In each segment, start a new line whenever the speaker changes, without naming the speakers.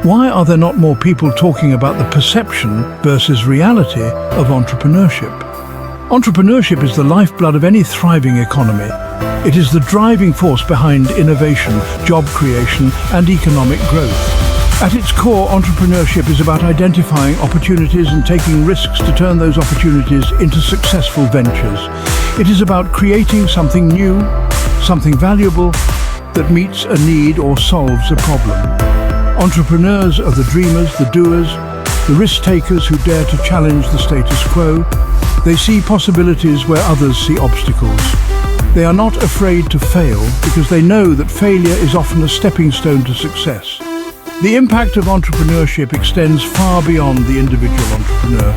Why are there not more people talking about the perception versus reality of entrepreneurship? Entrepreneurship is the lifeblood of any thriving economy. It is the driving force behind innovation, job creation, and economic growth. At its core, entrepreneurship is about identifying opportunities and taking risks to turn those opportunities into successful ventures. It is about creating something new, something valuable, that meets a need or solves a problem. Entrepreneurs are the dreamers, the doers, the risk-takers who dare to challenge the status quo. They see possibilities where others see obstacles. They are not afraid to fail because they know that failure is often a stepping stone to success. The impact of entrepreneurship extends far beyond the individual entrepreneur.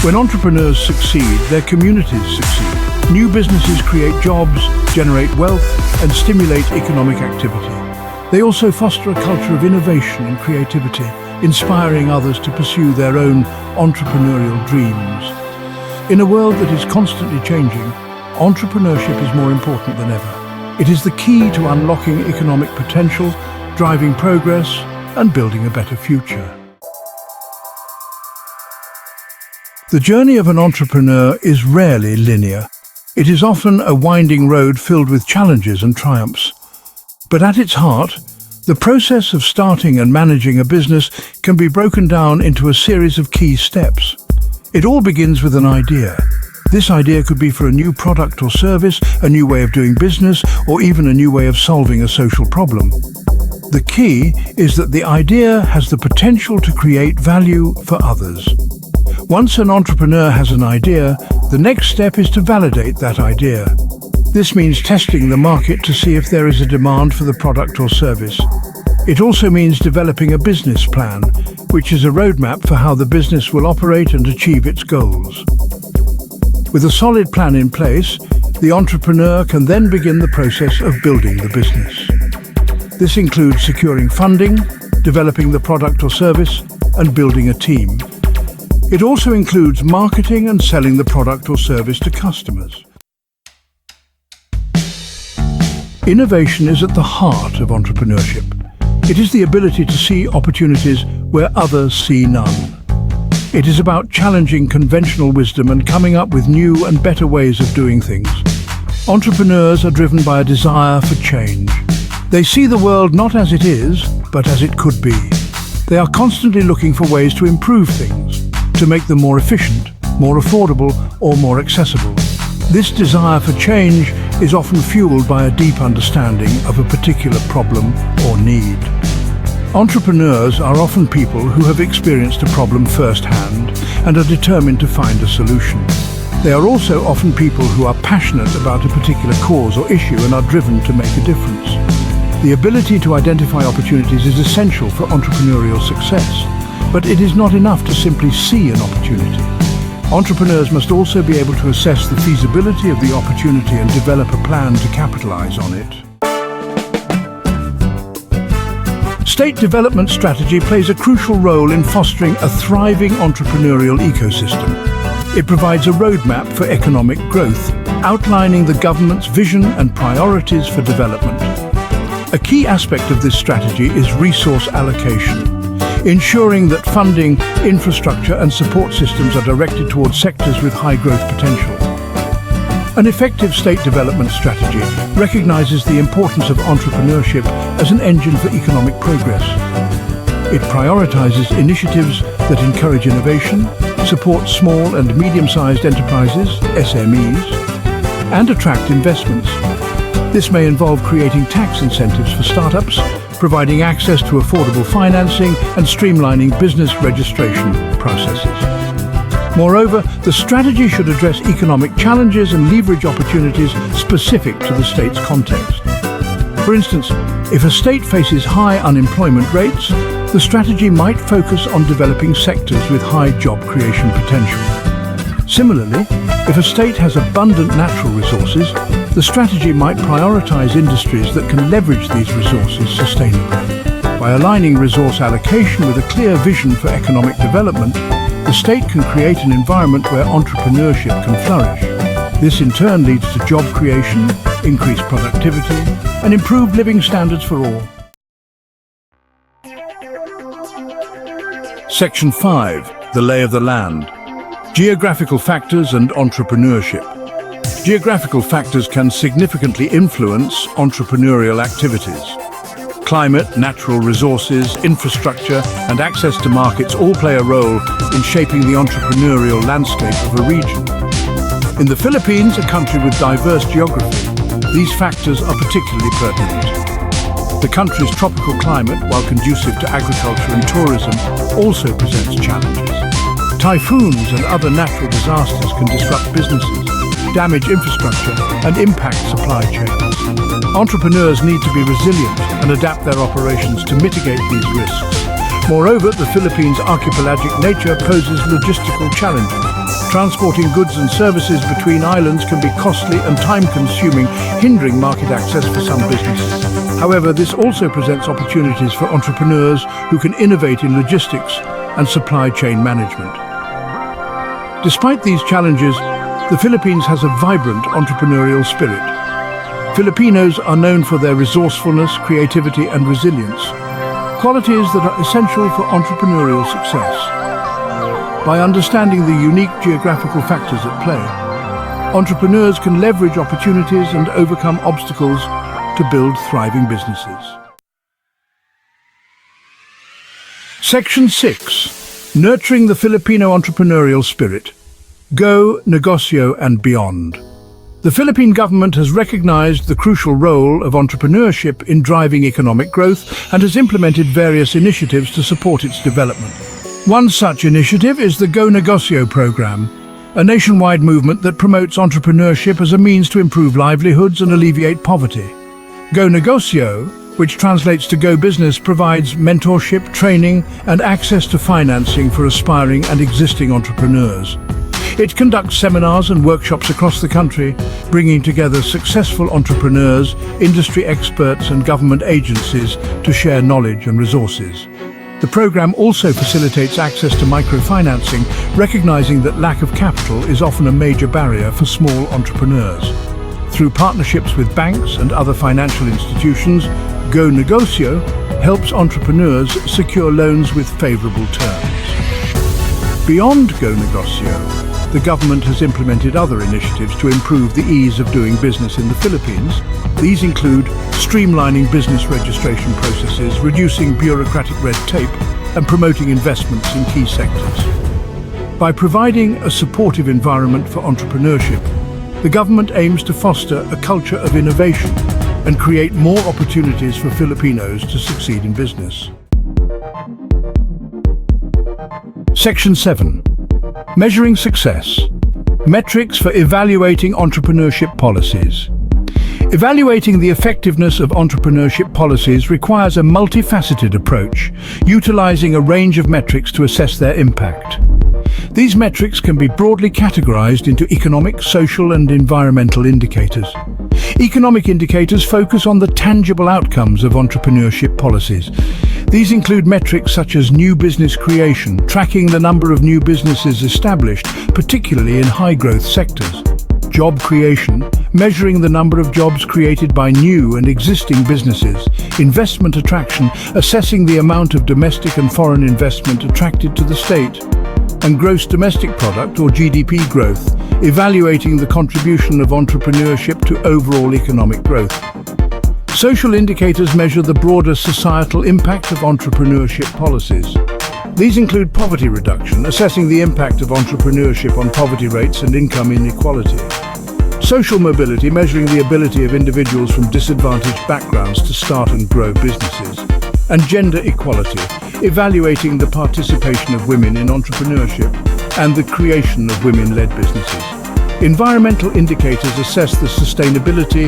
When entrepreneurs succeed, their communities succeed. New businesses create jobs, generate wealth, and stimulate economic activity. They also foster a culture of innovation and creativity, inspiring others to pursue their own entrepreneurial dreams. In a world that is constantly changing, entrepreneurship is more important than ever. It is the key to unlocking economic potential, driving progress, and building a better future. The journey of an entrepreneur is rarely linear. It is often a winding road filled with challenges and triumphs. But at its heart, the process of starting and managing a business can be broken down into a series of key steps. It all begins with an idea. This idea could be for a new product or service, a new way of doing business, or even a new way of solving a social problem. The key is that the idea has the potential to create value for others. Once an entrepreneur has an idea, the next step is to validate that idea. This means testing the market to see if there is a demand for the product or service. It also means developing a business plan, which is a roadmap for how the business will operate and achieve its goals. With a solid plan in place, the entrepreneur can then begin the process of building the business. This includes securing funding, developing the product or service, and building a team. It also includes marketing and selling the product or service to customers. Innovation is at the heart of entrepreneurship. It is the ability to see opportunities where others see none. It is about challenging conventional wisdom and coming up with new and better ways of doing things. Entrepreneurs are driven by a desire for change. They see the world not as it is, but as it could be. They are constantly looking for ways to improve things, to make them more efficient, more affordable, or more accessible. This desire for change is often fueled by a deep understanding of a particular problem or need. Entrepreneurs are often people who have experienced a problem firsthand and are determined to find a solution. They are also often people who are passionate about a particular cause or issue and are driven to make a difference. The ability to identify opportunities is essential for entrepreneurial success, but it is not enough to simply see an opportunity. Entrepreneurs must also be able to assess the feasibility of the opportunity and develop a plan to capitalize on it. State development strategy plays a crucial role in fostering a thriving entrepreneurial ecosystem. It provides a roadmap for economic growth, outlining the government's vision and priorities for development. A key aspect of this strategy is resource allocation, ensuring that funding, infrastructure and support systems are directed towards sectors with high growth potential. An effective state development strategy recognizes the importance of entrepreneurship as an engine for economic progress. It prioritizes initiatives that encourage innovation, support small and medium-sized enterprises, SMEs, and attract investments. This may involve creating tax incentives for startups, providing access to affordable financing, and streamlining business registration processes. Moreover, the strategy should address economic challenges and leverage opportunities specific to the state's context. For instance, if a state faces high unemployment rates, the strategy might focus on developing sectors with high job creation potential. Similarly, if a state has abundant natural resources, the strategy might prioritize industries that can leverage these resources sustainably. By aligning resource allocation with a clear vision for economic development, the state can create an environment where entrepreneurship can flourish. This in turn leads to job creation, increased productivity, and improved living standards for all. Section 5. The lay of the land. Geographical factors and entrepreneurship. Geographical factors can significantly influence entrepreneurial activities. Climate, natural resources, infrastructure, and access to markets all play a role in shaping the entrepreneurial landscape of a region. In the Philippines, a country with diverse geography, these factors are particularly pertinent. The country's tropical climate, while conducive to agriculture and tourism, also presents challenges. Typhoons and other natural disasters can disrupt businesses, damage infrastructure, and impact supply chains. Entrepreneurs need to be resilient and adapt their operations to mitigate these risks. Moreover, the Philippines' archipelagic nature poses logistical challenges. Transporting goods and services between islands can be costly and time-consuming, hindering market access for some businesses. However, this also presents opportunities for entrepreneurs who can innovate in logistics and supply chain management. Despite these challenges, the Philippines has a vibrant entrepreneurial spirit. Filipinos are known for their resourcefulness, creativity, and resilience, qualities that are essential for entrepreneurial success. By understanding the unique geographical factors at play, entrepreneurs can leverage opportunities and overcome obstacles to build thriving businesses. Section 6. Nurturing the Filipino entrepreneurial spirit. Go, Negosyo, and beyond. The Philippine government has recognized the crucial role of entrepreneurship in driving economic growth and has implemented various initiatives to support its development. One such initiative is the Go Negosyo program, a nationwide movement that promotes entrepreneurship as a means to improve livelihoods and alleviate poverty. Go Negosyo, which translates to Go Business, provides mentorship, training, and access to financing for aspiring and existing entrepreneurs. It conducts seminars and workshops across the country, bringing together successful entrepreneurs, industry experts, and government agencies to share knowledge and resources. The program also facilitates access to microfinancing, recognizing that lack of capital is often a major barrier for small entrepreneurs. Through partnerships with banks and other financial institutions, Go Negosyo helps entrepreneurs secure loans with favorable terms. Beyond Go Negosyo, the government has implemented other initiatives to improve the ease of doing business in the Philippines. These include streamlining business registration processes, reducing bureaucratic red tape, and promoting investments in key sectors. By providing a supportive environment for entrepreneurship, the government aims to foster a culture of innovation and create more opportunities for Filipinos to succeed in business. Section 7. Measuring success. Metrics for evaluating entrepreneurship policies. Evaluating the effectiveness of entrepreneurship policies requires a multifaceted approach, utilizing a range of metrics to assess their impact. These metrics can be broadly categorized into economic, social, and environmental indicators. Economic indicators focus on the tangible outcomes of entrepreneurship policies. These include metrics such as new business creation, tracking the number of new businesses established, particularly in high-growth sectors. Job creation, measuring the number of jobs created by new and existing businesses. Investment attraction, assessing the amount of domestic and foreign investment attracted to the state. And gross domestic product, or GDP growth, evaluating the contribution of entrepreneurship to overall economic growth. Social indicators measure the broader societal impact of entrepreneurship policies. These include poverty reduction, assessing the impact of entrepreneurship on poverty rates and income inequality. Social mobility, measuring the ability of individuals from disadvantaged backgrounds to start and grow businesses. And gender equality, evaluating the participation of women in entrepreneurship and the creation of women-led businesses. Environmental indicators assess the sustainability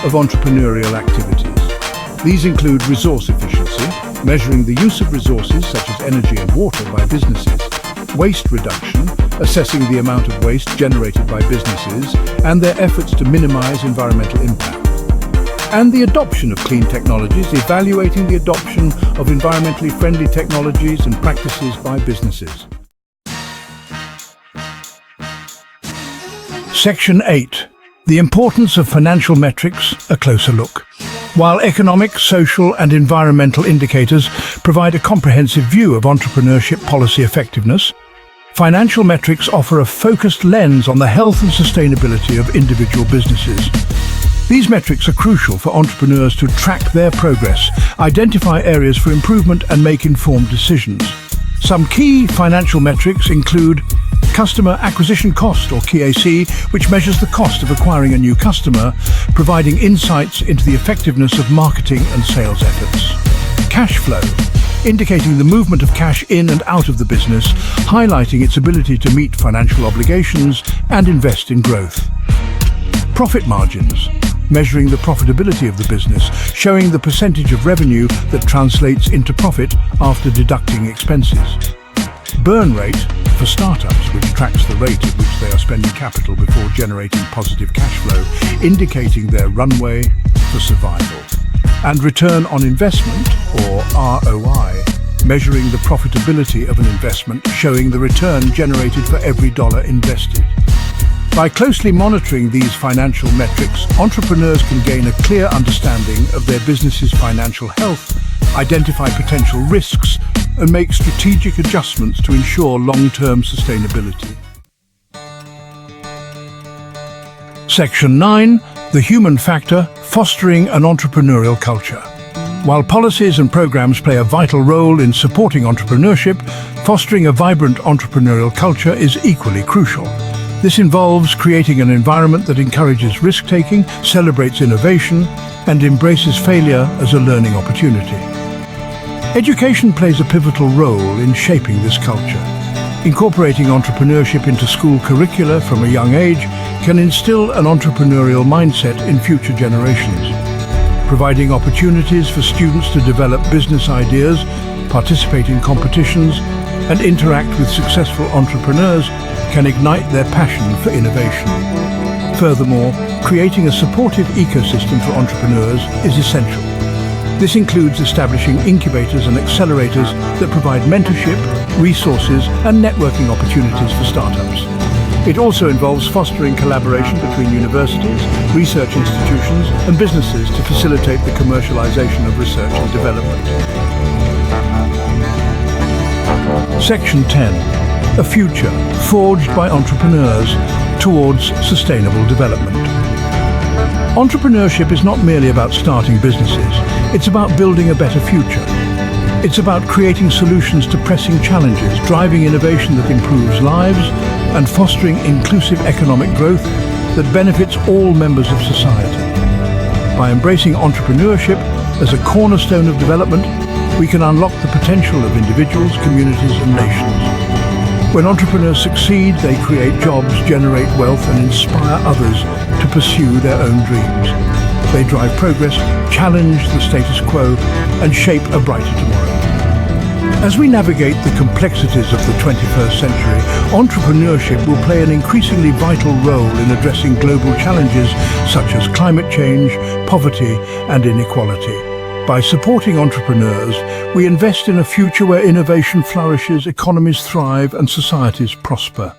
of entrepreneurial activities. These include resource efficiency, measuring the use of resources such as energy and water by businesses. Waste reduction, assessing the amount of waste generated by businesses and their efforts to minimize environmental impact. And the adoption of clean technologies, evaluating the adoption of environmentally friendly technologies and practices by businesses. Section 8. The importance of financial metrics, a closer look. While economic, social and environmental indicators provide a comprehensive view of entrepreneurship policy effectiveness, financial metrics offer a focused lens on the health and sustainability of individual businesses. These metrics are crucial for entrepreneurs to track their progress, identify areas for improvement and make informed decisions. Some key financial metrics include customer acquisition cost, or CAC, which measures the cost of acquiring a new customer, providing insights into the effectiveness of marketing and sales efforts. Cash flow, indicating the movement of cash in and out of the business, highlighting its ability to meet financial obligations and invest in growth. Profit margins, measuring the profitability of the business, showing the percentage of revenue that translates into profit after deducting expenses. Burn rate, for startups, which tracks the rate at which they are spending capital before generating positive cash flow, indicating their runway for survival. And return on investment, or ROI, measuring the profitability of an investment, showing the return generated for every dollar invested. By closely monitoring these financial metrics, entrepreneurs can gain a clear understanding of their business's financial health, identify potential risks, and make strategic adjustments to ensure long-term sustainability. Section 9. The human factor, fostering an entrepreneurial culture. While policies and programs play a vital role in supporting entrepreneurship, fostering a vibrant entrepreneurial culture is equally crucial. This involves creating an environment that encourages risk-taking, celebrates innovation, and embraces failure as a learning opportunity. Education plays a pivotal role in shaping this culture. Incorporating entrepreneurship into school curricula from a young age can instill an entrepreneurial mindset in future generations. Providing opportunities for students to develop business ideas, participate in competitions, and interact with successful entrepreneurs can ignite their passion for innovation. Furthermore, creating a supportive ecosystem for entrepreneurs is essential. This includes establishing incubators and accelerators that provide mentorship, resources, and networking opportunities for startups. It also involves fostering collaboration between universities, research institutions, and businesses to facilitate the commercialization of research and development. Section 10. A future forged by entrepreneurs towards sustainable development. Entrepreneurship is not merely about starting businesses, it's about building a better future. It's about creating solutions to pressing challenges, driving innovation that improves lives, and fostering inclusive economic growth that benefits all members of society. By embracing entrepreneurship as a cornerstone of development, we can unlock the potential of individuals, communities, and nations. When entrepreneurs succeed, they create jobs, generate wealth, and inspire others to pursue their own dreams. They drive progress, challenge the status quo, and shape a brighter tomorrow. As we navigate the complexities of the 21st century, entrepreneurship will play an increasingly vital role in addressing global challenges such as climate change, poverty, and inequality. By supporting entrepreneurs, we invest in a future where innovation flourishes, economies thrive, and societies prosper.